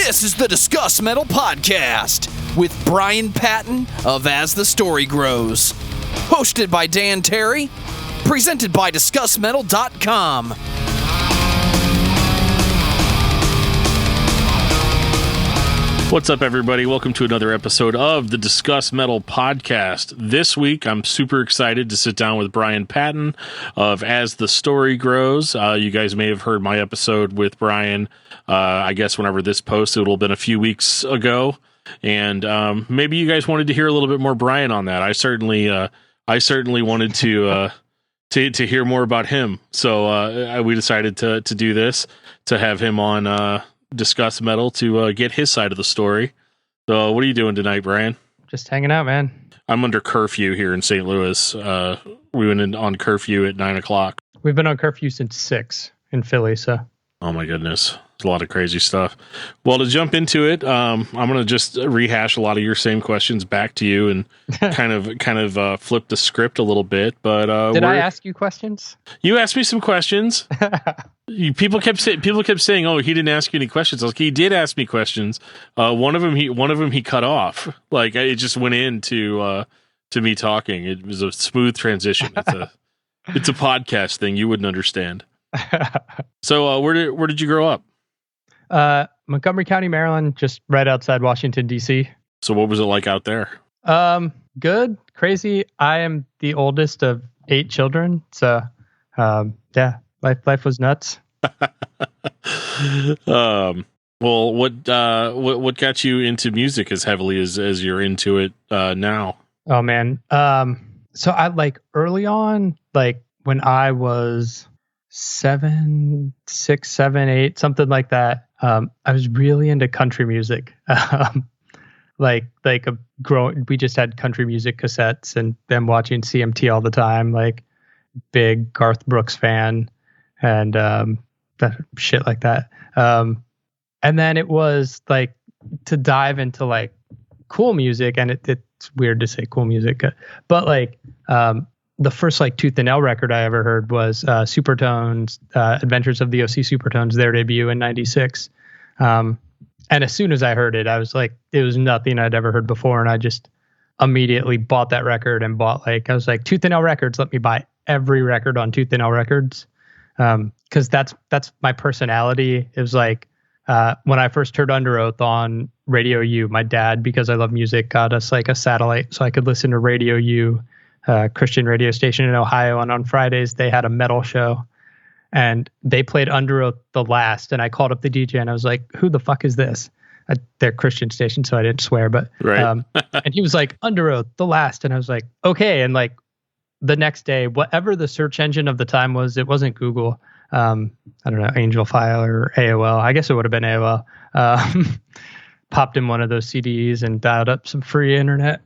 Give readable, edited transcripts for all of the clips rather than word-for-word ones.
This is the Discuss Metal Podcast with Bryan Patton of As the Story Grows. Hosted by Dan Terry. Presented by discussmetal.com. What's up, everybody? Welcome to another episode of the Discuss Metal Podcast. This week, I'm super excited to sit down with Bryan Patton of As the Story Grows. You guys may have heard my episode with Bryan, I guess whenever this posted, it'll have been a few weeks ago. And maybe you guys wanted to hear a little bit more Bryan on that. I certainly wanted to hear more about him. So we decided to do this, to have him on Discuss Metal to get his side of the story. So what are you doing tonight, Bryan? Just hanging out, man. I'm under curfew here in St. Louis. We went in on curfew at 9 o'clock. We've been on curfew since 6 in Philly, so. Oh my goodness. It's a lot of crazy stuff. Well, to jump into it, I'm going to just rehash a lot of your same questions back to you and kind of flip the script a little bit. But did I ask you questions? You asked me some questions. People kept saying, "Oh, he didn't ask you any questions." I was like, "He did ask me questions." One of them he cut off. Like it just went into to me talking. It was a smooth transition. It's a podcast thing. You wouldn't understand. So where did you grow up? Montgomery County, Maryland, just right outside Washington, D.C. So what was it like out there? Good, crazy. I am the oldest of 8 children. So, yeah, life was nuts. Well, what got you into music as heavily as you're into it now? Oh man. So I early on, when I was 7, 6, 7, 8, something like that. I was really into country music. We just had country music cassettes and them watching CMT all the time, big Garth Brooks fan and shit like that. And then it was to dive into cool music, and it's weird to say cool music, but the first Tooth and Nail record I ever heard was Supertones, Adventures of the OC Supertones, their debut in '96. And as soon as I heard it, I was it was nothing I'd ever heard before, and I just immediately bought that record and bought Tooth and Nail Records. Let me buy every record on Tooth and Nail Records, because that's my personality. It was when I first heard Under Oath on Radio U, my dad, because I love music, got us a satellite so I could listen to Radio U. Christian radio station in Ohio, and on Fridays they had a metal show, and they played Under Oath the last, and I called up the DJ and I was like, "Who the fuck is this?" They're Christian station, so I didn't swear, but right. And he was like, "Under Oath the last," and I was like, "Okay." And the next day, whatever the search engine of the time was, it wasn't Google. I don't know, Angel File or AOL. I guess it would have been AOL. Popped in one of those CDs and dialed up some free internet.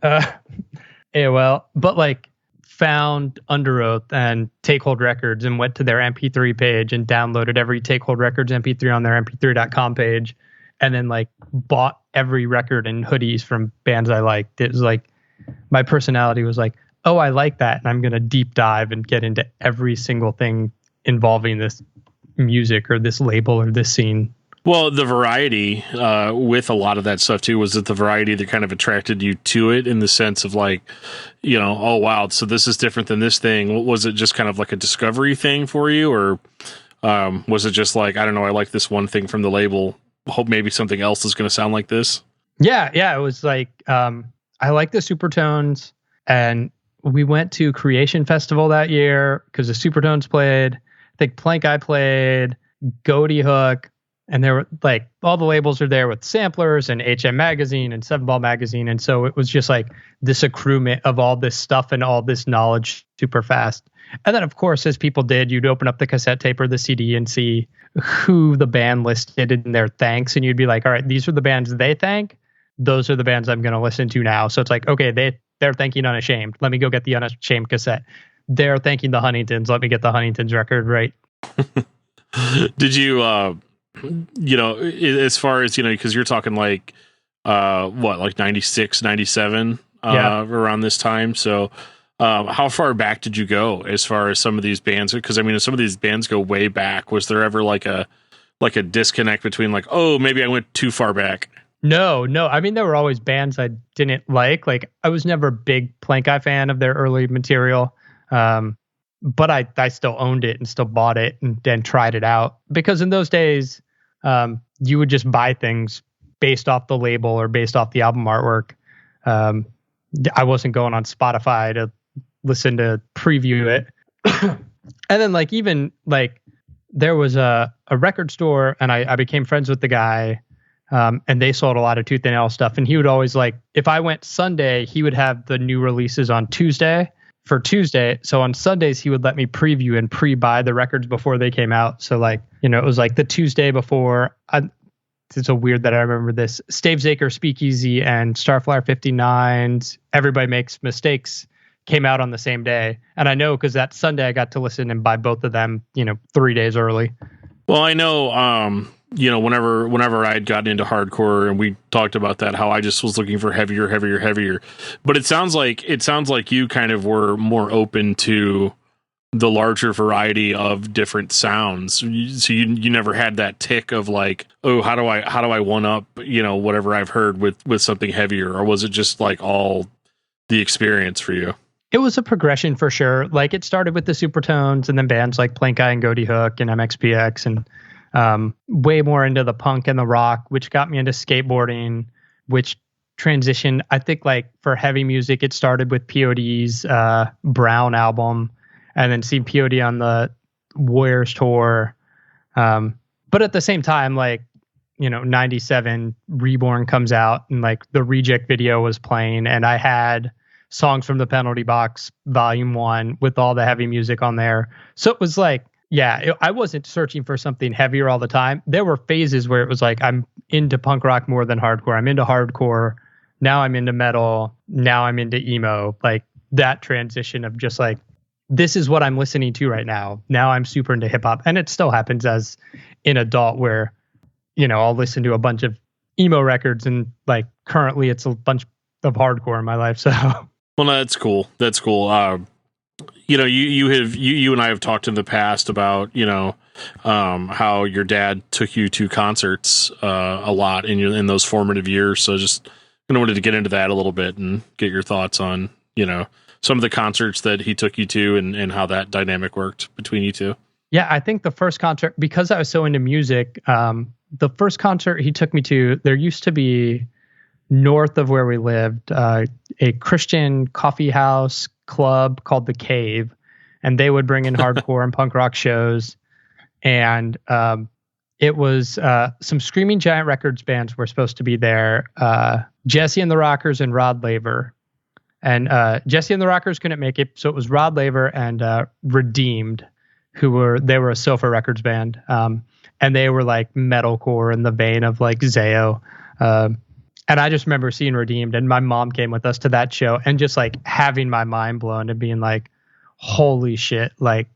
AOL, but found Under Oath and Take Hold Records and went to their MP3 page and downloaded every Take Hold Records MP3 on their mp3.com page, and then bought every record and hoodies from bands I liked. It was my personality was oh, I like that, and I'm going to deep dive and get into every single thing involving this music or this label or this scene. Well, the variety with a lot of that stuff too, was it the variety that kind of attracted you to it, in the sense of oh wow, so this is different than this thing. Was it just kind of a discovery thing for you, or was it just I don't know, I like this one thing from the label, hope maybe something else is going to sound like this? Yeah, it was I like the Supertones, and we went to Creation Festival that year because the Supertones played. I think Plank Eye played, Goaty Hook. And there were all the labels are there with Samplers and HM Magazine and 7 Ball Magazine. And so it was just this accruement of all this stuff and all this knowledge super fast. And then, of course, as people did, you'd open up the cassette tape or the CD and see who the band listed in their thanks. And you'd be like, all right, these are the bands they thank. Those are the bands I'm going to listen to now. So it's okay, they're thanking Unashamed. Let me go get the Unashamed cassette. They're thanking the Huntingtons. Let me get the Huntingtons record, right? Did you... as far as, because you're talking 96, 97, around this time. So, how far back did you go as far as some of these bands? Because some of these bands go way back. Was there ever like a disconnect between like, oh, maybe I went too far back? No. I mean, there were always bands I didn't like. Like, I was never a big Plank Eye fan of their early material. But I still owned it and still bought it and then tried it out. Because in those days, you would just buy things based off the label or based off the album artwork. I wasn't going on Spotify to listen to preview it. And then like, even like, there was a record store and I became friends with the guy. And they sold a lot of Tooth and Nail stuff. And he would always like, if I went Sunday, he would have the new releases on Tuesday for Tuesday. So on Sundays, he would let me preview and pre-buy the records before they came out. So like, you know, it was like the Tuesday before. It's so weird that I remember this. Stave Zaker Speakeasy and Starflyer 59's Everybody Makes Mistakes came out on the same day. And I know because that Sunday I got to listen and buy both of them, you know, 3 days early. Well, I know, you know, whenever I had gotten into hardcore and we talked about that, how I just was looking for heavier. But it sounds like you kind of were more open to the larger variety of different sounds. So you never had that tick of like, oh, how do I one up, you know, whatever I've heard with something heavier? Or was it just like all the experience for you? It was a progression for sure. Like, it started with the Supertones and then bands like Plank Eye and Goatee Hook and MXPX and way more into the punk and the rock, which got me into skateboarding, which transitioned, I think, like for heavy music, it started with POD's Brown album and then seeing POD on the Warriors tour. But at the same time, like, you know, 97 Reborn comes out and like the Reject video was playing and I had Songs from the Penalty Box Volume 1 with all the heavy music on there. So it was like, I wasn't searching for something heavier all the time. There were phases where it was like, I'm into punk rock more than hardcore. I'm into hardcore. Now I'm into metal. Now I'm into emo. Like that transition of just like, this is what I'm listening to right now. Now I'm super into hip hop. And it still happens as an adult where, you know, I'll listen to a bunch of emo records and like currently it's a bunch of hardcore in my life. So, well, no, that's cool. That's cool. You know, you and I have talked in the past about, you know, how your dad took you to concerts a lot in those formative years. So just kind of wanted to get into that a little bit and get your thoughts on, you know, some of the concerts that he took you to and how that dynamic worked between you two. Yeah, I think the first concert, because I was so into music, the first concert he took me to, there used to be north of where we lived, a Christian coffee house club called The Cave, and they would bring in hardcore and punk rock shows. And it was some Screaming Giant Records bands were supposed to be there. Jesse and the Rockers and Rod Laver. And Jesse and the Rockers couldn't make it, so it was Rod Laver and Redeemed, they were a Sofa Records band. And they were like metalcore in the vein of like Zao. And I just remember seeing Redeemed, and my mom came with us to that show and just like having my mind blown and being like, holy shit, like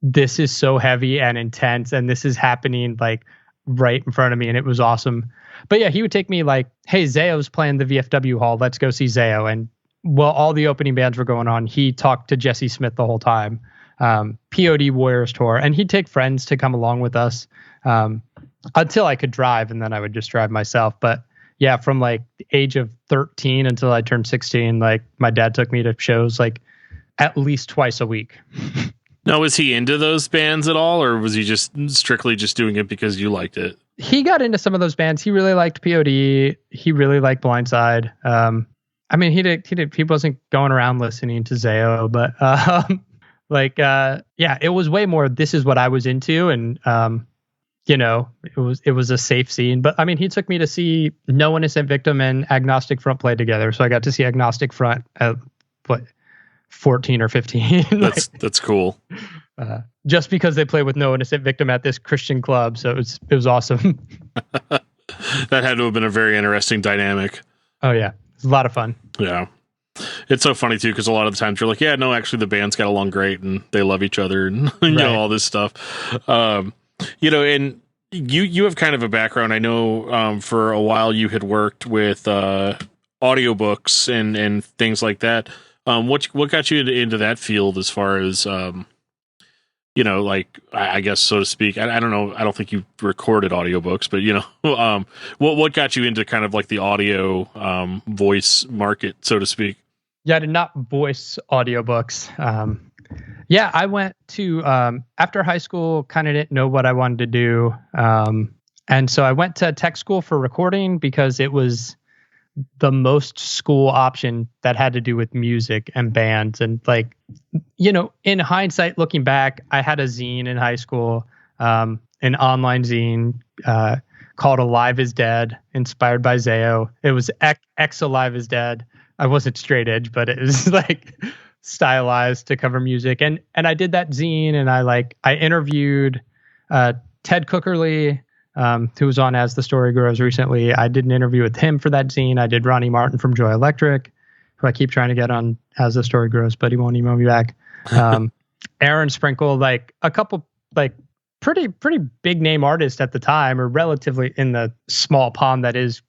this is so heavy and intense and this is happening like right in front of me. And it was awesome. But yeah, he would take me like, hey, Zao's playing the VFW hall. Let's go see Zao. And while all the opening bands were going on, he talked to Jesse Smith the whole time. POD Warriors tour, and he'd take friends to come along with us until I could drive, and then I would just drive myself. But yeah, from like the age of 13 until I turned 16, like my dad took me to shows like at least twice a week. Now, was he into those bands at all, or was he just strictly just doing it because you liked it? He got into some of those bands. He really liked POD. He really liked Blindside. I mean, he wasn't going around listening to Zao, but yeah, it was way more, this is what I was into. And, you know, it was a safe scene, but I mean, he took me to see No Innocent Victim and Agnostic Front play together. So I got to see Agnostic Front at 14 or 15. That's cool. Just because they play with No Innocent Victim at this Christian club. So it was awesome. That had to have been a very interesting dynamic. Oh yeah. It's a lot of fun. Yeah. It's so funny too, because a lot of the times you're like, yeah, no, actually the bands got along great and they love each other and you know, all this stuff. You know, and you have kind of a background. I know for a while you had worked with audiobooks and things like that. What got you into that field as far as you like I guess so to speak. I don't know. I don't think you recorded audiobooks, but what got you into kind of like the audio voice market, so to speak? Yeah, I did not voice audiobooks. Yeah, I went to after high school, kind of didn't know what I wanted to do. And so I went to tech school for recording because it was the most school option that had to do with music and bands. And like, in hindsight, looking back, I had a zine in high school, an online zine called Alive is Dead, inspired by Zayo. It was X Alive is Dead. I wasn't straight edge, but it was like stylized to cover music. And I did that zine, and I interviewed Ted Cookerly, who was on As the Story Grows recently. I did an interview with him for that zine. I did Ronnie Martin from Joy Electric, who I keep trying to get on As the Story Grows, but he won't email me back. Aaron Sprinkle, like a couple like pretty big name artists at the time, or relatively in the small pond that is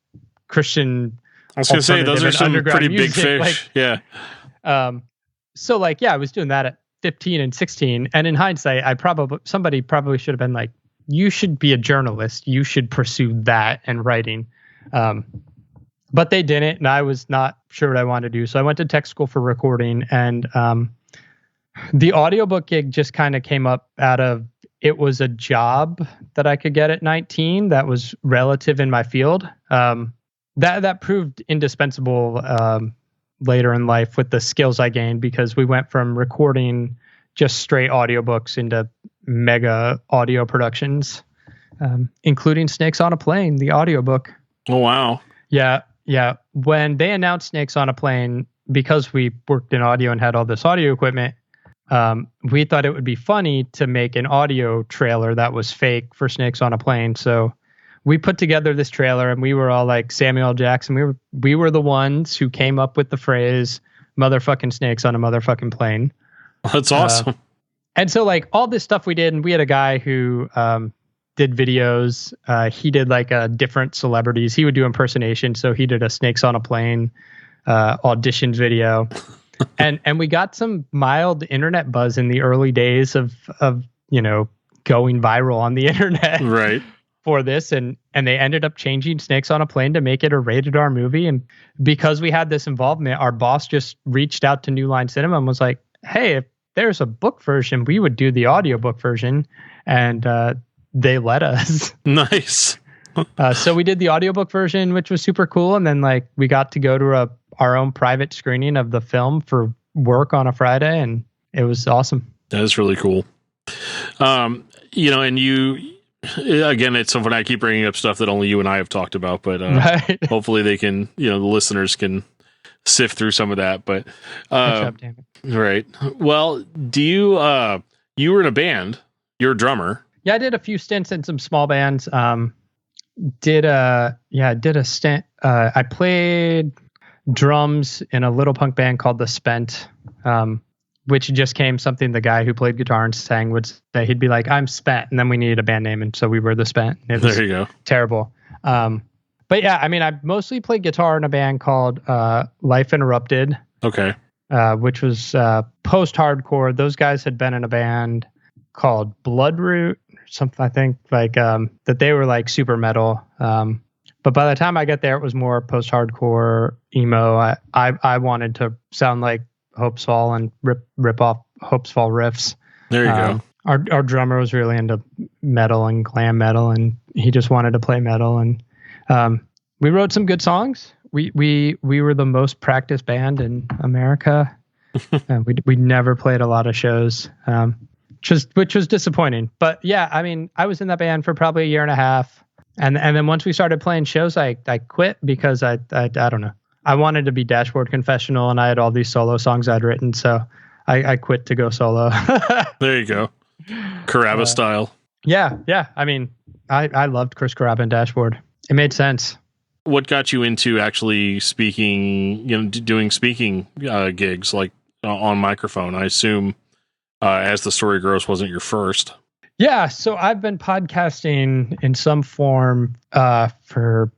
Christian. I was going to say, those are some pretty big fish. Yeah. So like, yeah, I was doing that at 15 and 16. And in hindsight, somebody probably should have been like, you should be a journalist. You should pursue that and writing. But they didn't, and I was not sure what I wanted to do. So I went to tech school for recording, and the audiobook gig just kind of came up out of, it was a job that I could get at 19 that was relative in my field. That proved indispensable later in life with the skills I gained, because we went from recording just straight audiobooks into mega audio productions, including Snakes on a Plane, the audiobook. Oh, wow. Yeah. When they announced Snakes on a Plane, because we worked in audio and had all this audio equipment, we thought it would be funny to make an audio trailer that was fake for Snakes on a Plane. So we put together this trailer, and we were all like Samuel L. Jackson. We were the ones who came up with the phrase "motherfucking snakes on a motherfucking plane." That's awesome. And so like all this stuff we did, and we had a guy who did videos. He did like different celebrities. He would do impersonations. So he did a Snakes on a Plane audition video. and we got some mild internet buzz in the early days of going viral on the internet. Right. For this, and they ended up changing Snakes on a Plane to make it a rated R movie. And because we had this involvement, our boss just reached out to New Line Cinema and was like, hey, if there's a book version, we would do the audiobook version. And they let us. Nice. So we did the audiobook version, which was super cool. And then like we got to go to our own private screening of the film for work on a Friday, and it was awesome. That is really cool. And you, again, it's something I keep bringing up, stuff that only you and I have talked about, but right. Hopefully they can, the listeners can sift through some of that. But damn it. Right. Well, do you were in a band? You're a drummer. Yeah, I did a few stints in some small bands. Did a stint. I played drums in a little punk band called The Spent. Which just came something the guy who played guitar and sang would say. He'd be like, I'm spent. And then we needed a band name. And so we were The Spent. It was there you go. Terrible. But yeah, I mean, I mostly played guitar in a band called Life Interrupted. Okay. Which was post-hardcore. Those guys had been in a band called Bloodroot, something, I think, like that they were like super metal. But by the time I got there, it was more post-hardcore emo. I wanted to sound like Hope's Fall and rip off Hope's Fall riffs. There you go. Our drummer was really into metal and glam metal, and he just wanted to play metal. And we wrote some good songs. We were the most practiced band in America. We never played a lot of shows, which was disappointing. But yeah, I mean, I was in that band for probably a year and a half, and then once we started playing shows, I quit because I don't know. I wanted to be Dashboard Confessional, and I had all these solo songs I'd written, so I quit to go solo. There you go. Caraba style. Yeah. I mean, I loved Chris Caraba and Dashboard. It made sense. What got you into actually speaking, doing speaking gigs like on microphone? I assume As the Story Grows wasn't your first. Yeah, so I've been podcasting in some form for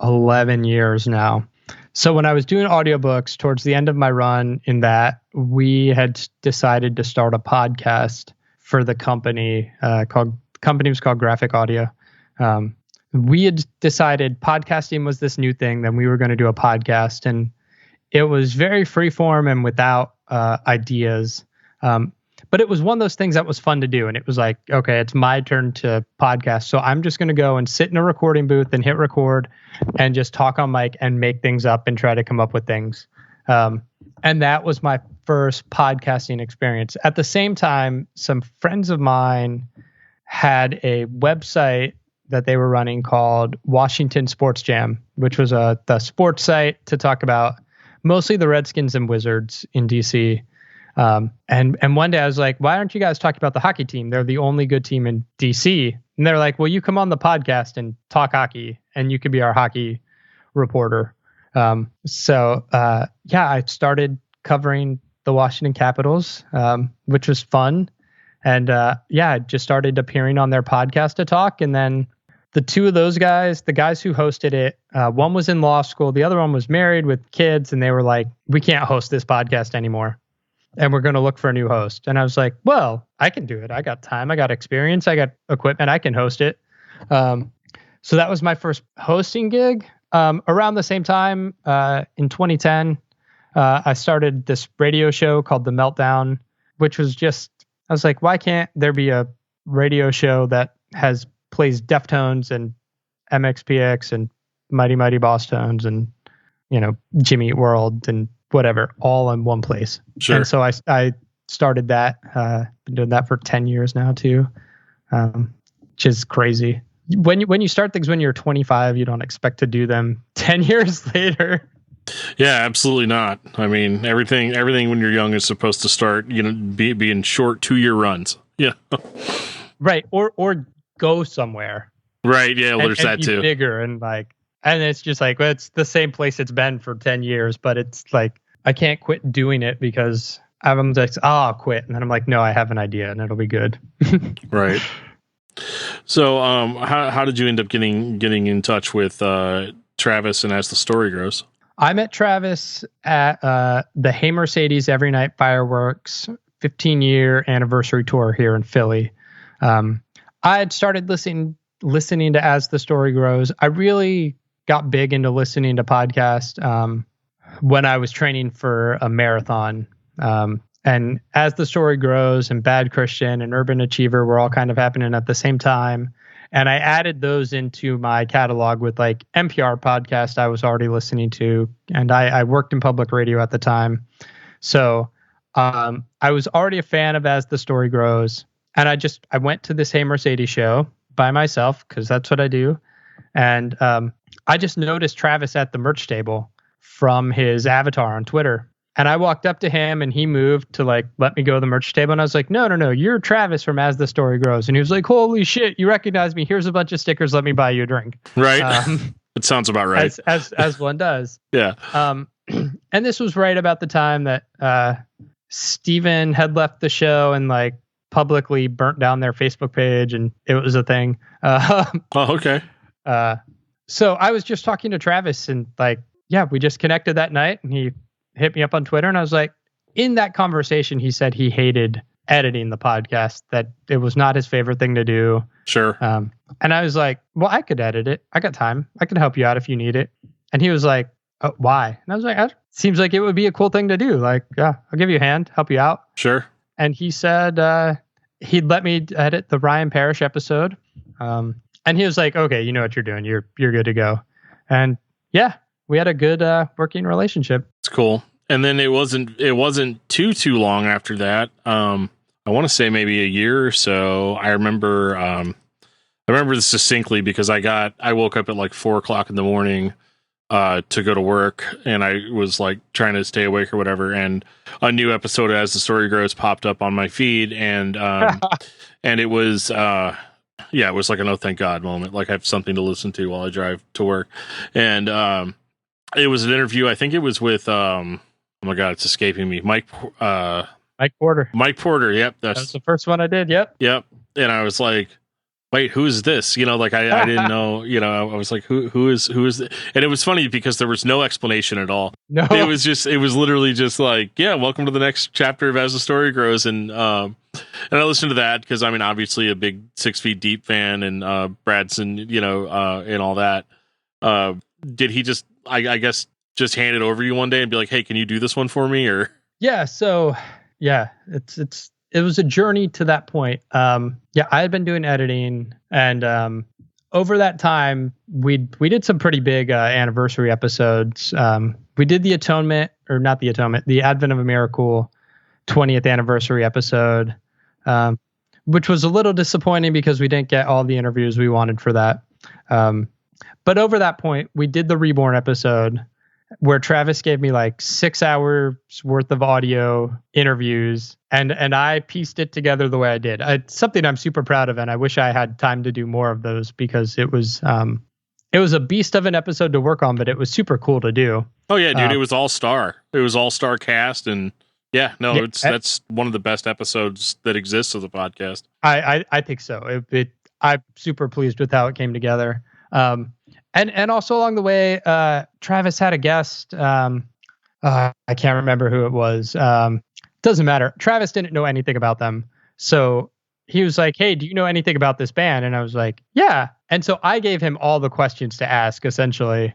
11 years now. So when I was doing audiobooks towards the end of my run in that, we had decided to start a podcast for the company company was called Graphic Audio. We had decided podcasting was this new thing, then we were going to do a podcast, and it was very freeform and without ideas. But it was one of those things that was fun to do. And it was like, okay, it's my turn to podcast. So I'm just going to go and sit in a recording booth and hit record and just talk on mic and make things up and try to come up with things. And that was my first podcasting experience. At the same time, some friends of mine had a website that they were running called Washington Sports Jam, which was the sports site to talk about mostly the Redskins and Wizards in DC. And one day I was like, why aren't you guys talking about the hockey team? They're the only good team in DC. And they're like, well, you come on the podcast and talk hockey and you could be our hockey reporter. So I started covering the Washington Capitals, which was fun. And I just started appearing on their podcast to talk. And then the two of those guys, the guys who hosted it, one was in law school, the other one was married with kids. And they were like, we can't host this podcast anymore. And we're going to look for a new host. And I was like, well, I can do it. I got time. I got experience. I got equipment. I can host it. So that was my first hosting gig. Around the same time, in 2010, I started this radio show called The Meltdown, which was just, I was like, why can't there be a radio show that plays Deftones and MXPX and Mighty Mighty Boss Tones and, Jimmy Eat World and whatever, all in one place. Sure. And so I started that. Been doing that for 10 years now too, which is crazy. When you start things when you're 25, you don't expect to do them 10 years later. Yeah, absolutely not. I mean, everything when you're young is supposed to start, be in short 2-year runs. Yeah. Right. Or go somewhere. Right. Yeah. Well, there's that too. Bigger and it's just like, well, it's the same place it's been for 10 years, but it's like, I can't quit doing it because I'm like, I'll quit. And then I'm like, no, I have an idea and it'll be good. Right. So, how did you end up getting in touch with Travis and As the Story Grows? I met Travis at the Hey Mercedes Every Night Fireworks 15-year anniversary tour here in Philly. I had started listening to As the Story Grows. I really got big into listening to podcasts when I was training for a marathon. And As the Story Grows and Bad Christian and Urban Achiever were all kind of happening at the same time. And I added those into my catalog with like NPR podcast I was already listening to. And I worked in public radio at the time. So I was already a fan of As the Story Grows. And I went to this Hey Mercedes show by myself because that's what I do. And I just noticed Travis at the merch table from his avatar on Twitter. And I walked up to him and he moved to like, let me go to the merch table. And I was like, no, you're Travis from As the Story Grows. And he was like, holy shit, you recognize me. Here's a bunch of stickers. Let me buy you a drink. Right. It sounds about right. As one does. Yeah. And this was right about the time that Steven had left the show and like publicly burnt down their Facebook page. And it was a thing. Oh, okay. So I was just talking to Travis and like, yeah, we just connected that night and he hit me up on Twitter and I was like, in that conversation, he said he hated editing the podcast, that it was not his favorite thing to do. Sure. And I was like, well, I could edit it. I got time. I can help you out if you need it. And he was like, oh, why? And I was like, seems like it would be a cool thing to do. Like, yeah, I'll give you a hand, help you out. Sure. And he said he'd let me edit the Ryan Parrish episode. And he was like, okay, you know what you're doing. You're good to go. And yeah, we had a good working relationship. It's cool. And then it wasn't too long after that. I want to say maybe a year or so. I remember this distinctly because I woke up at like 4:00 in the morning to go to work, and I was like trying to stay awake or whatever. And a new episode of As the Story Grows popped up on my feed, and and it was it was like an oh thank God moment. Like I have something to listen to while I drive to work, and it was an interview. I think it was with oh my God, it's escaping me. Mike Porter. Mike Porter. Yep. That was the first one I did. Yep. And I was like, wait, who is this? Like I didn't know, I was like, who is and it was funny because there was no explanation at all. No. It was literally just like, yeah, welcome to the next chapter of As the Story Grows. And I listened to that because I mean, obviously a big 6 Feet Deep fan and Bradson, and all that. Did he just, I guess, just hand it over to you one day and be like, hey, can you do this one for me? Or Yeah. So yeah, it was a journey to that point. Yeah, I had been doing editing, and over that time, we did some pretty big anniversary episodes. We did the Advent of a Miracle 20th anniversary episode, which was a little disappointing because we didn't get all the interviews we wanted for that. But over that point, we did the Reborn episode, where Travis gave me like 6 hours worth of audio interviews, and I pieced it together the way I did. It's something I'm super proud of, and I wish I had time to do more of those because it was a beast of an episode to work on, but it was super cool to do. Oh yeah, dude, it was all star. It was all star cast, and that's one of the best episodes that exists of the podcast. I think so. I'm super pleased with how it came together. And also along the way, Travis had a guest. I can't remember who it was. Doesn't matter. Travis didn't know anything about them. So he was like, hey, do you know anything about this band? And I was like, yeah. And so I gave him all the questions to ask, essentially.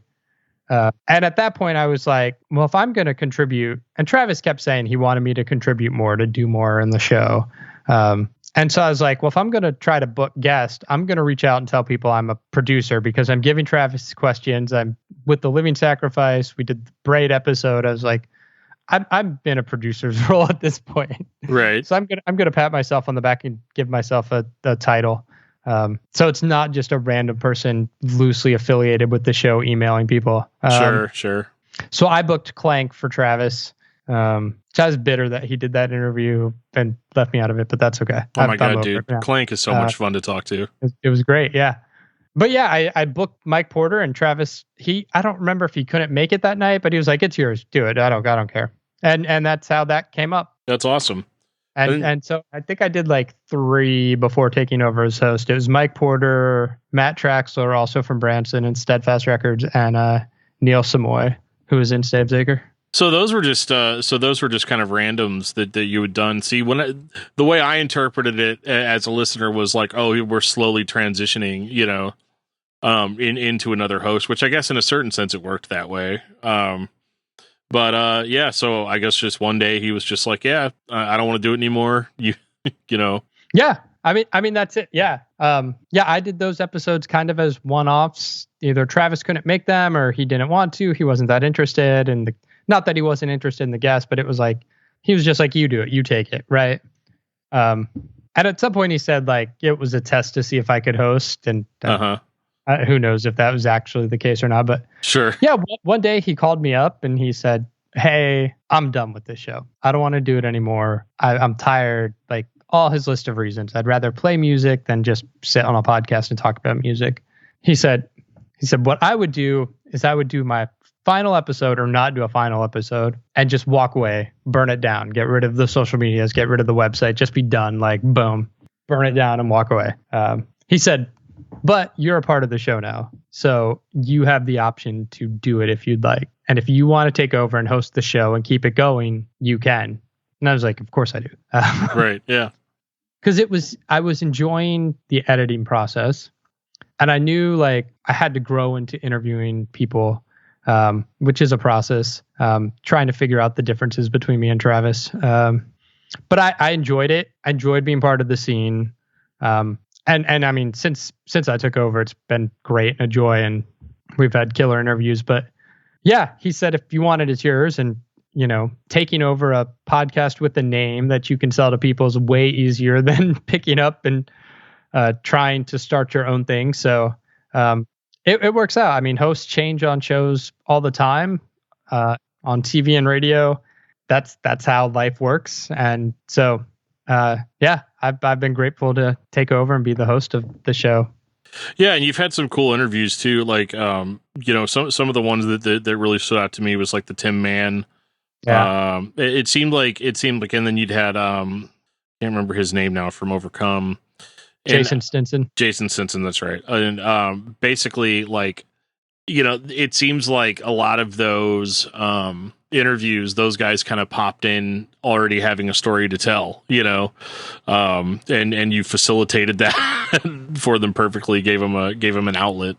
And at that point, I was like, well, if I'm going to contribute, and Travis kept saying he wanted me to contribute more, to do more in the show. And so I was like, well, if I'm going to try to book guests, I'm going to reach out and tell people I'm a producer because I'm giving Travis questions. I'm with the Living Sacrifice. We did the Braid episode. I was like, I'm in a producer's role at this point. Right. So I'm going to pat myself on the back and give myself a title. So it's not just a random person loosely affiliated with the show emailing people. Sure. So I booked Clank for Travis. I was bitter that he did that interview and left me out of it, but that's okay. Oh my God, dude. Clank is so much fun to talk to. It was great. Yeah. But yeah, I booked Mike Porter and Travis. I don't remember if he couldn't make it that night, but he was like, it's yours. Do it. I don't care. And that's how that came up. That's awesome. And so I think I did like 3 before taking over as host. It was Mike Porter, Matt Traxler, also from Branson and Steadfast Records, and Neil Samoy, who was in Stavesacre. So those were just kind of randoms that you had done. See, the way I interpreted it as a listener was like, oh, we're slowly transitioning, into another host, which I guess in a certain sense it worked that way. But so I guess just one day he was just like, yeah, I don't want to do it anymore. You know. Yeah. I mean, that's it. Yeah. I did those episodes kind of as one-offs. Either Travis couldn't make them or he didn't want to. He wasn't that interested in not that he wasn't interested in the guest, but it was like, he was just like, you do it, you take it. Right. And at some point he said like, it was a test to see if I could host, and who knows if that was actually the case or not, but sure. Yeah. One day he called me up and he said, hey, I'm done with this show. I don't want to do it anymore. I'm tired. Like all his list of reasons. I'd rather play music than just sit on a podcast and talk about music. He said, what I would do is I would do my final episode or not do a final episode and just walk away, burn it down, get rid of the social medias, get rid of the website, just be done. Like, boom, burn it down and walk away. He said, but you're a part of the show now. So you have the option to do it if you'd like. And if you want to take over and host the show and keep it going, you can. And I was like, of course I do. Right. Yeah. Because I was enjoying the editing process. And I knew like I had to grow into interviewing people, which is a process, trying to figure out the differences between me and Travis. But I enjoyed it. I enjoyed being part of the scene. And I mean, since I took over, it's been great and a joy, and we've had killer interviews. But yeah, he said, if you want it, it's yours. And, taking over a podcast with a name that you can sell to people is way easier than picking up and trying to start your own thing. So it works out. I mean, hosts change on shows all the time, on TV and radio. That's how life works. And so, I've been grateful to take over and be the host of the show. Yeah, and you've had some cool interviews too. Like, some of the ones that really stood out to me was like the Tim Mann. Yeah. It seemed like, and then you'd had, can't remember his name now, from Overcome. Jason Stinson. Jason Stinson, that's right. And basically, like, it seems like a lot of those interviews, those guys kind of popped in already having a story to tell, and you facilitated that for them perfectly, gave them an outlet.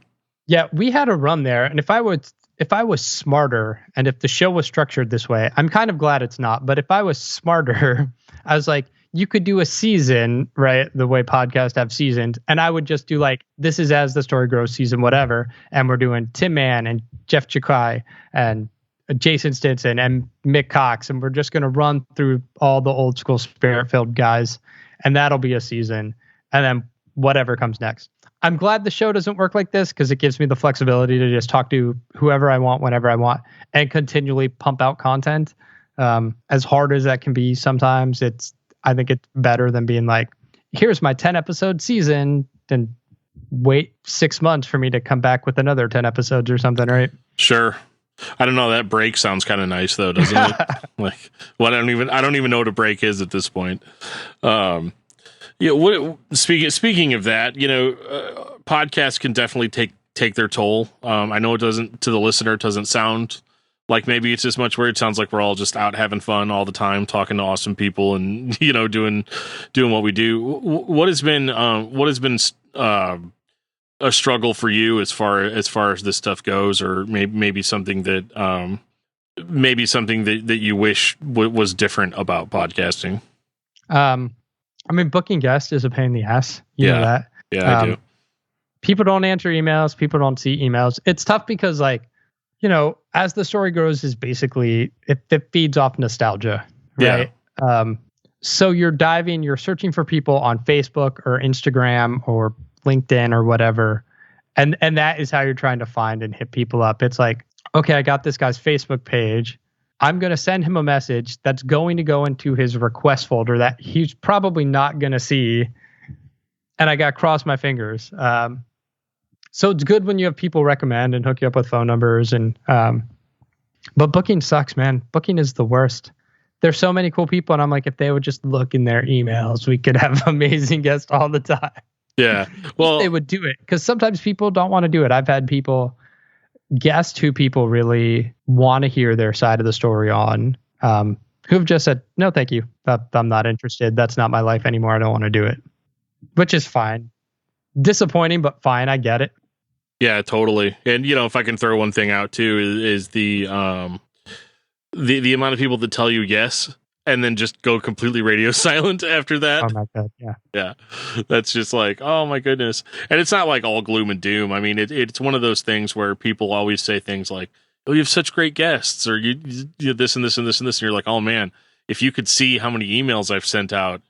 Yeah, we had a run there, and if I was smarter, and if the show was structured this way, I'm kind of glad it's not, but if I was smarter, I was like, you could do a season, right? The way podcasts have seasons. And I would just do like, this is As the Story Grows season, whatever. And we're doing Tim Mann and Jeff Chakai and Jason Stinson and Mick Cox. And we're just going to run through all the old school spirit-filled guys. And that'll be a season. And then whatever comes next. I'm glad the show doesn't work like this because it gives me the flexibility to just talk to whoever I want, whenever I want, and continually pump out content. As hard as that can be sometimes, I think it's better than being like, here's my 10 episode season, and wait 6 months for me to come back with another 10 episodes or something, right? Sure. I don't know. That break sounds kind of nice though, doesn't it? Like, well, I don't even know what a break is at this point. Speaking of that, podcasts can definitely take their toll. I know it doesn't, to the listener, it doesn't sound like maybe it's as much where it sounds like we're all just out having fun all the time, talking to awesome people and, doing what we do. What has been a struggle for you as far as this stuff goes, or maybe something that you wish was different about podcasting? Booking guests is a pain in the ass. You know that. Yeah, I do. People don't answer emails. People don't see emails. It's tough because As the Story Grows is basically, it feeds off nostalgia, right? Yeah. So you're searching for people on Facebook or Instagram or LinkedIn or whatever. And that is how you're trying to find and hit people up. It's like, okay, I got this guy's Facebook page. I'm going to send him a message that's going to go into his request folder that he's probably not going to see. And I got to cross my fingers. So it's good when you have people recommend and hook you up with phone numbers. But booking sucks, man. Booking is the worst. There's so many cool people. And I'm like, if they would just look in their emails, we could have amazing guests all the time. Yeah. Well, they would do it, because sometimes people don't want to do it. I've had guests who people really want to hear their side of the story on, who've just said, no, thank you. I'm not interested. That's not my life anymore. I don't want to do it, which is fine. Disappointing, but fine. I get it. Yeah, totally. And if I can throw one thing out too, is the amount of people that tell you yes and then just go completely radio silent after that. Oh my God. Yeah. Yeah. That's just like, oh my goodness. And it's not like all gloom and doom. I mean, it's one of those things where people always say things like, oh, you have such great guests, or you this and this and this and this. And you're like, oh man, if you could see how many emails I've sent out,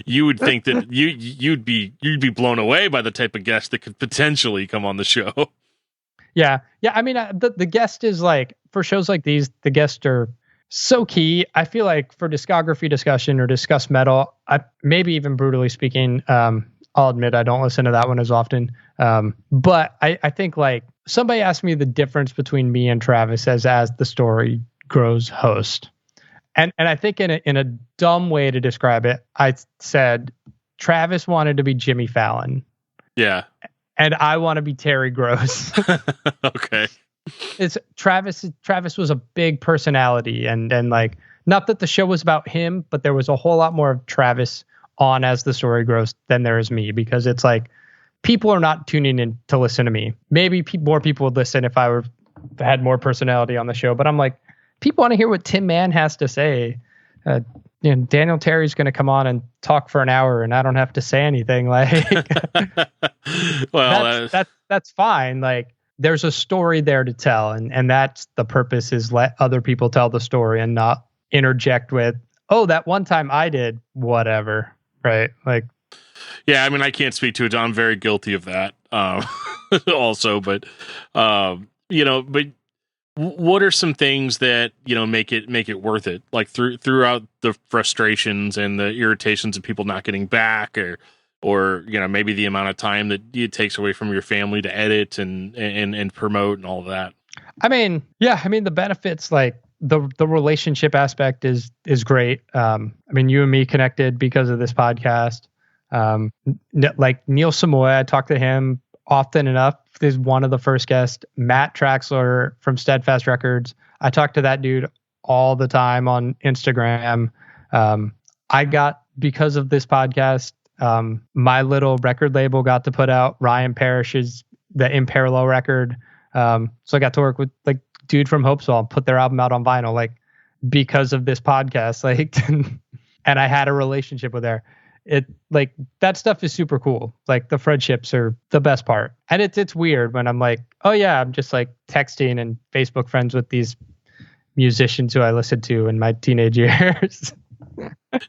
you would think that you'd be blown away by the type of guest that could potentially come on the show. Yeah. I mean, the guest is like, for shows like these, the guests are so key. I feel like for discography discussion or discuss metal, maybe even brutally speaking, I'll admit I don't listen to that one as often. But I think like somebody asked me the difference between me and Travis as the Story Grows host. And I think in a dumb way to describe it, I said Travis wanted to be Jimmy Fallon. Yeah. And I want to be Terry Gross. Okay. It's Travis was a big personality, and like, not that the show was about him, but there was a whole lot more of Travis on As the Story Grows than there is me, because it's like people are not tuning in to listen to me. Maybe more people would listen if I had more personality on the show, but I'm like, people want to hear what Tim Mann has to say. Daniel Terry's going to come on and talk for an hour, and I don't have to say anything. Like, well, that's fine. Like, there's a story there to tell, and that's the purpose, is let other people tell the story and not interject with, oh, that one time I did whatever, right? Like, yeah, I mean, I can't speak to it. I'm very guilty of that, also, but what are some things that make it worth it? Like throughout the frustrations and the irritations of people not getting back, or maybe the amount of time that it takes away from your family to edit and promote and all of that. I mean, yeah, the benefits, like the relationship aspect is great. You and me connected because of this podcast. Like Neil Samoy, I talk to him often enough. He's one of the first guests. Matt Traxler from Steadfast Records. I talk to that dude all the time on Instagram. I got, because of this podcast, my little record label got to put out Ryan Parrish's The In Parallel record. So I got to work with like dude from Hopesville and put their album out on vinyl, like because of this podcast, like, and I had a relationship with her. It like that stuff is super cool. Like the friendships are the best part. And it's weird when I'm like, oh yeah, I'm just like texting and Facebook friends with these musicians who I listened to in my teenage years.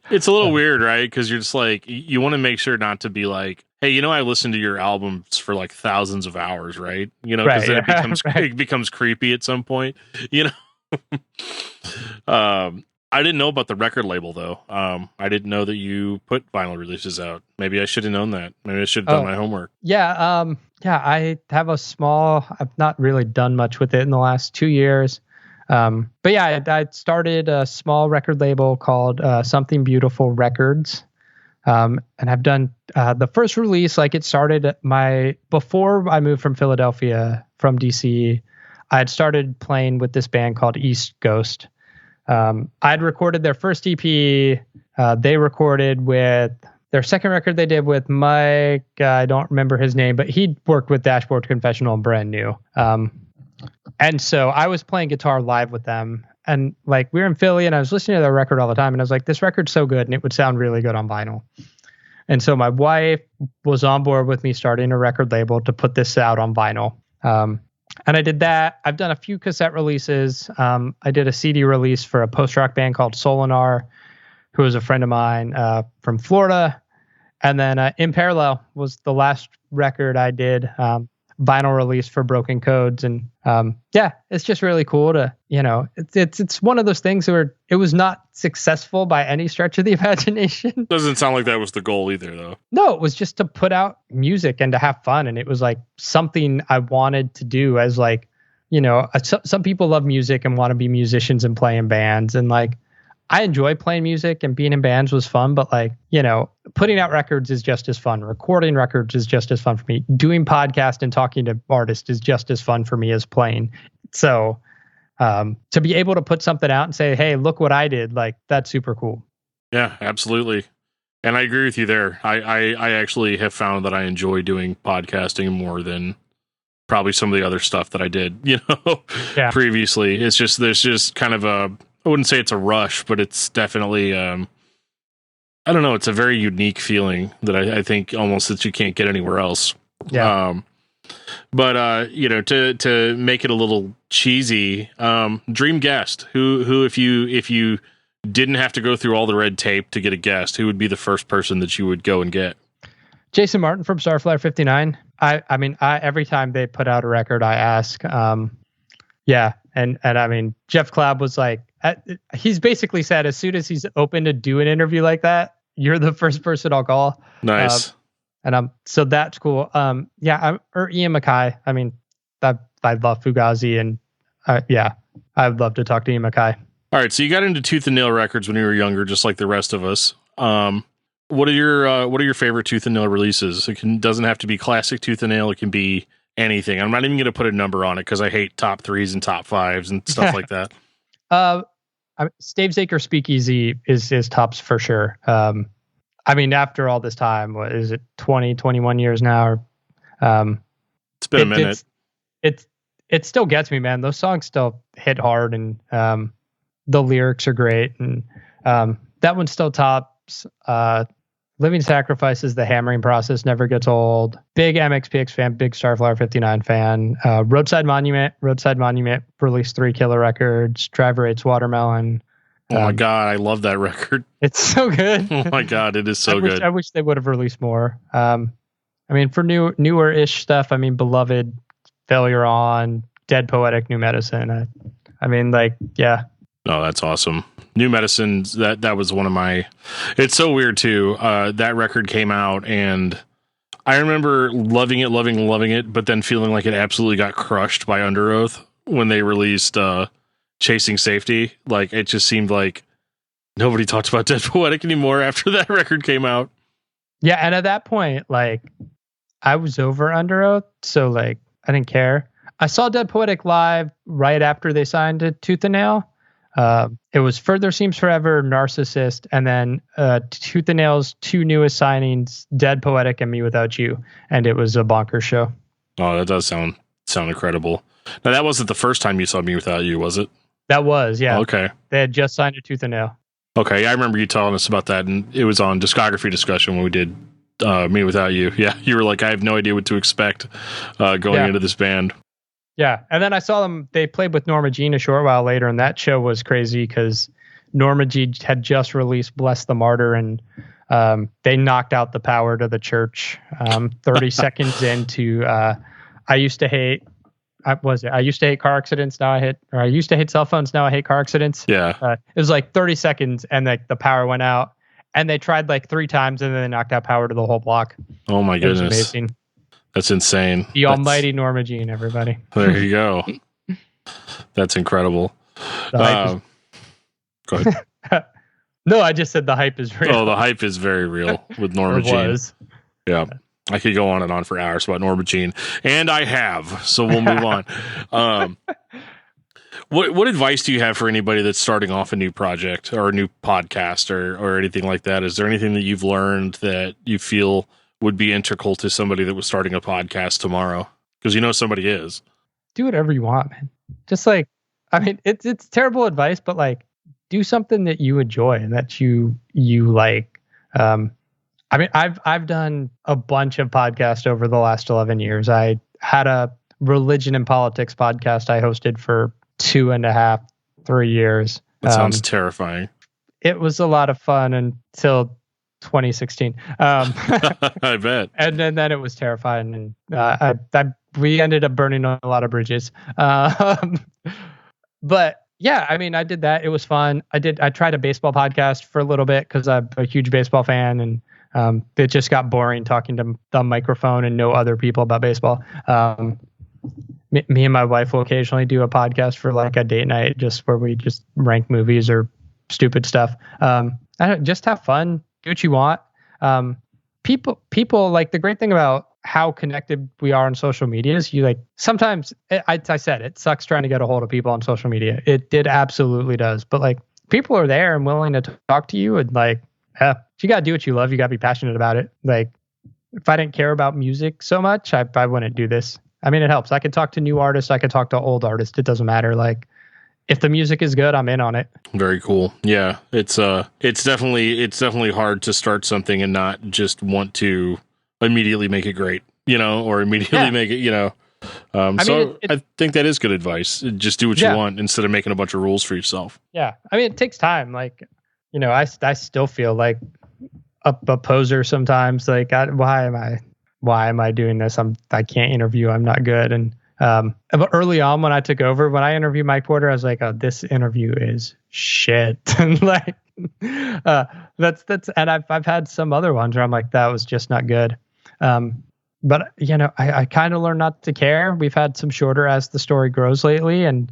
It's a little weird, right? Because you're just like, you want to make sure not to be like, hey, you know, I listened to your albums for like thousands of hours, right? You know, because then it becomes it becomes creepy at some point, you know. I didn't know about the record label though. I didn't know that you put vinyl releases out. Maybe I should have known that. Maybe I should have done my homework. Yeah. I have I've not really done much with it in the last 2 years. But yeah, I started a small record label called Something Beautiful Records. And I've done the first release, like it started before I moved from Philadelphia from DC, I had started playing with this band called East Ghost. I'd recorded their first EP. They recorded with their second record they did with Mike. I don't remember his name, but he worked with Dashboard Confessional and Brand New. And so I was playing guitar live with them, and like we were in Philly and I was listening to their record all the time. And I was like, this record's so good and it would sound really good on vinyl. And so my wife was on board with me starting a record label to put this out on vinyl. And I did that. I've done a few cassette releases. I did a CD release for a post-rock band called Solinar, who was a friend of mine from Florida. And then In Parallel was the last record I did, vinyl release for Broken Codes. And yeah, it's just really cool to, you know, it's one of those things where it was not successful by any stretch of the imagination. Doesn't sound like that was the goal either, though. No, it was just to put out music and to have fun. And it was like something I wanted to do as like, you know, some people love music and want to be musicians and play in bands. And like, I enjoy playing music and being in bands was fun, but like, you know, putting out records is just as fun. Recording records is just as fun for me. Doing podcast and talking to artists is just as fun for me as playing. So to be able to put something out and say, hey, look what I did, like that's super cool. Yeah, absolutely. And I agree with you there. I actually have found that I enjoy doing podcasting more than probably some of the other stuff that I did, you know, previously. It's just, there's just kind of I wouldn't say it's a rush, but it's definitely, I don't know. It's a very unique feeling that I think almost that you can't get anywhere else. Yeah. But you know, to make it a little cheesy, dream guest who, if you didn't have to go through all the red tape to get a guest, who would be the first person that you would go and get? Jason Martin from Starflyer 59. I mean, every time they put out a record, I ask, yeah. And I mean, Jeff Clabb was like, he's basically said as soon as he's open to do an interview like that, you're the first person I'll call. Nice. So that's cool. Yeah. Or Ian MacKaye. I mean, I love Fugazi and yeah, I'd love to talk to Ian MacKaye. All right. So you got into Tooth and Nail Records when you were younger, just like the rest of us. What are your favorite Tooth and Nail releases? Doesn't have to be classic Tooth and Nail. It can be anything. I'm not even going to put a number on it because I hate top threes and top fives and stuff like that. Stavesacre Speakeasy is tops for sure. I mean, after all this time, what is it, 20, 21 years now? It's been a minute. It still gets me, man. Those songs still hit hard, and the lyrics are great, and that one still tops. Living Sacrifices, The Hammering Process never gets old. Big MXPX fan, big Starflyer 59 fan. Roadside Monument released 3 killer records. Driver Hates Watermelon. Oh my God, I love that record. It's so good. Oh my God, it is so good. I wish they would have released more. I mean, for newer-ish stuff, I mean, Beloved, Failure On, Dead Poetic, New Medicine. I mean, like, yeah. Oh, that's awesome. New Medicine, that was one of my... It's so weird, too. That record came out, and I remember loving it, but then feeling like it absolutely got crushed by Under Oath when they released Chasing Safety. Like, it just seemed like nobody talked about Dead Poetic anymore after that record came out. Yeah, and at that point, like, I was over Under Oath, so like I didn't care. I saw Dead Poetic live right after they signed to Tooth and Nail. It was Further Seems Forever, Narcissist, and then Tooth and Nail's two newest signings, Dead Poetic and Me Without You, and it was a bonkers show. Oh, that does sound incredible. Now, that wasn't the first time you saw Me Without You, was it? That was, yeah. Okay. They had just signed to Tooth and Nail. Okay, I remember you telling us about that, and it was on Discography Discussion when we did Me Without You. Yeah, you were like, I have no idea what to expect going into this band. Yeah, and then I saw them, they played with Norma Jean a short while later, and that show was crazy because Norma Jean had just released Bless the Martyr, and they knocked out the power to the church 30 seconds into I used to hate car accidents, I used to hate cell phones, now I hate car accidents. Yeah. It was like 30 seconds and like the power went out, and they tried like 3 times and then they knocked out power to the whole block. Oh my goodness. It was amazing. That's insane. The almighty Norma Jean, everybody. There you go. That's incredible. Go ahead. No, I just said the hype is real. Oh, the hype is very real with Norma Jean. Yeah. I could go on and on for hours about Norma Jean, and I have, so we'll move on. What advice do you have for anybody that's starting off a new project or a new podcast or anything like that? Is there anything that you've learned that you feel would be integral to somebody that was starting a podcast tomorrow? Because you know somebody is. Do whatever you want, man. Just like, I mean, it's terrible advice, but like, do something that you enjoy and that you like. I mean, I've done a bunch of podcasts over the last 11 years. I had a religion and politics podcast I hosted for 2.5, 3 years. That sounds terrifying. It was a lot of fun until 2016. I bet. And then it was terrifying, and we ended up burning a lot of bridges. But yeah, I mean, I did that. It was fun. I tried a baseball podcast for a little bit because I'm a huge baseball fan, and it just got boring talking to the microphone and no other people about baseball. Me and my wife will occasionally do a podcast for like a date night, just where we just rank movies or stupid stuff. Just have fun, do what you want. People like, the great thing about how connected we are on social media is you like, sometimes I said it sucks trying to get a hold of people on social media. It absolutely does. But like, people are there and willing to talk to you, and like, you got to do what you love. You got to be passionate about it. Like, if I didn't care about music so much, I wouldn't do this. I mean, it helps. I could talk to new artists. I could talk to old artists. It doesn't matter. Like, if the music is good, I'm in on it. Very cool. Yeah. It's definitely hard to start something and not just want to immediately make it great, or immediately make it, I think that is good advice. Just do what you want instead of making a bunch of rules for yourself. Yeah. I mean, it takes time. Like, I still feel like a poser sometimes. Like, why am I doing this? I can't interview. I'm not good. And but early on when I took over, when I interviewed Mike Porter, I was like, oh, this interview is shit. And like, that's, and I've had some other ones where I'm like, that was just not good. But I kind of learned not to care. We've had some shorter As the Story Grows lately. And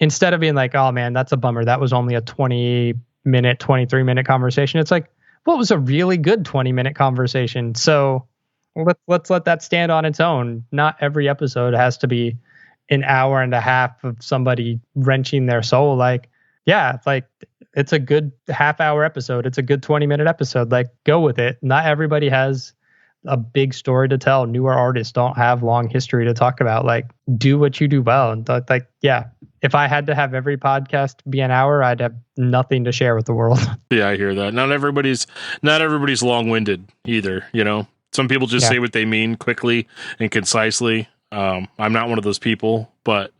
instead of being like, oh man, that's a bummer, that was only a 20-minute, 23-minute conversation. It's like, well, it was a really good 20-minute conversation. So let's let that stand on its own. Not every episode has to be an hour and a half of somebody wrenching their soul. Like, yeah, like, it's a good half-hour episode. It's a good 20-minute episode. Like, go with it. Not everybody has a big story to tell. Newer artists don't have long history to talk about. Like, do what you do well. And like, yeah, if I had to have every podcast be an hour, I'd have nothing to share with the world. Yeah, I hear that. Not everybody's long-winded either. Some people just say what they mean quickly and concisely. I'm not one of those people, but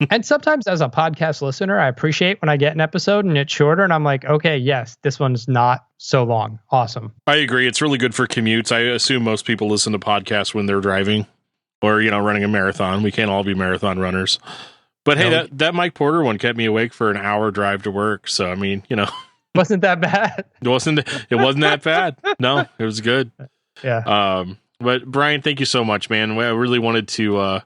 and sometimes as a podcast listener, I appreciate when I get an episode and it's shorter and I'm like, okay, yes, this one's not so long. Awesome. I agree. It's really good for commutes. I assume most people listen to podcasts when they're driving or, running a marathon. We can't all be marathon runners. But hey, that Mike Porter one kept me awake for an hour drive to work. So, I mean, wasn't that bad? It wasn't that bad. No, it was good. Yeah. But Bryan, thank you so much, man. I really wanted to,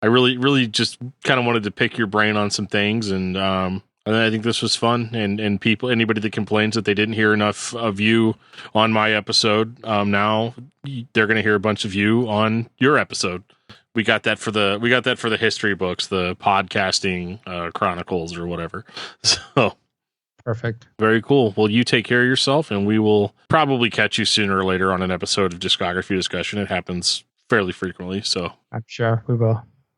I really just kind of wanted to pick your brain on some things. And, And I think this was fun, and people, anybody that complains that they didn't hear enough of you on my episode, now they're going to hear a bunch of you on your episode. We got that for the history books, the podcasting chronicles or whatever. So Perfect. very cool. Well, you take care of yourself, and we will probably catch you sooner or later on an episode of Discography Discussion. It happens fairly frequently, so I'm sure we will.